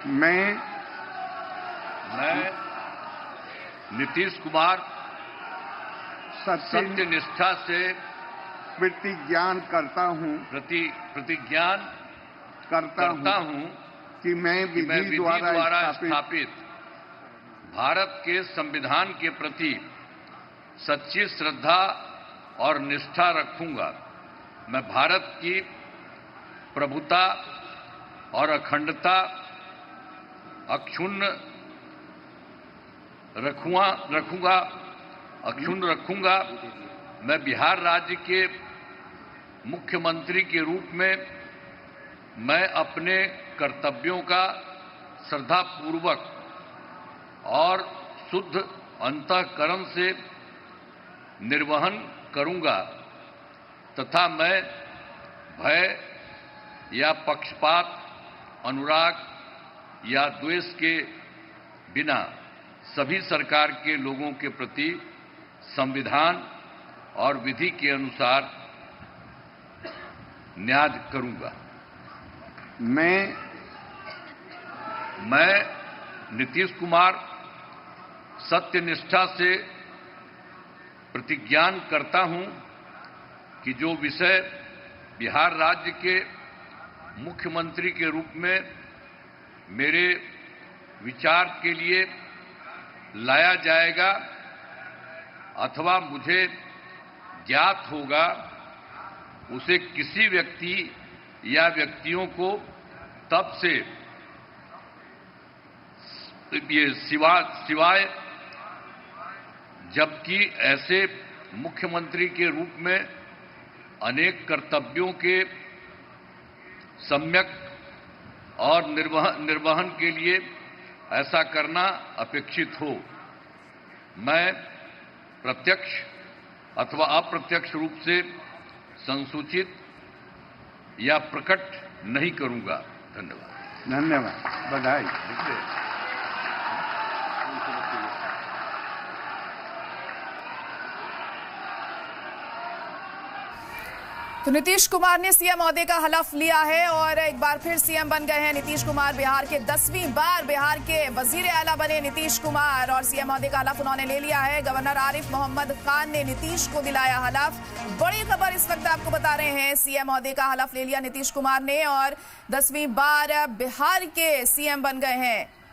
मैं नीतीश कुमार सत्य निष्ठा से प्रतिज्ञान करता हूं कि मैं विधि द्वारा स्थापित भारत के संविधान के प्रति सच्ची श्रद्धा और निष्ठा रखूंगा। मैं भारत की प्रभुता और अखंडता अक्षुण्ण रखूंगा। मैं बिहार राज्य के मुख्यमंत्री के रूप में मैं अपने कर्तव्यों का श्रद्धापूर्वक और शुद्ध अंतःकरण से निर्वहन करूंगा तथा मैं भय या पक्षपात, अनुराग या द्वेष के बिना सभी सरकार के लोगों के प्रति संविधान और विधि के अनुसार न्याय करूंगा। मैं नीतीश कुमार सत्यनिष्ठा से प्रतिज्ञान करता हूं कि जो विषय बिहार राज्य के मुख्यमंत्री के रूप में मेरे विचार के लिए लाया जाएगा अथवा मुझे ज्ञात होगा, उसे किसी व्यक्ति या व्यक्तियों को तब से सिवाय जबकि ऐसे मुख्यमंत्री के रूप में अनेक कर्तव्यों के सम्यक और निर्वहन के लिए ऐसा करना अपेक्षित हो, मैं प्रत्यक्ष अथवा अप्रत्यक्ष रूप से संसूचित या प्रकट नहीं करूंगा। धन्यवाद। बधाई। तो नीतीश कुमार ने सीएम ओहदे का हलफ लिया है और एक बार फिर सीएम बन गए हैं नीतीश कुमार। बिहार के 10वीं बार बिहार के वजीर आला बने नीतीश कुमार और सीएम ओहदे का हलफ उन्होंने ले लिया है। गवर्नर आरिफ मोहम्मद खान ने नीतीश को दिलाया हलफ। बड़ी खबर इस वक्त आपको बता रहे हैं, सीएम ओहदे का हलफ ले लिया नीतीश कुमार ने और 10वीं बार बिहार के सीएम बन गए हैं।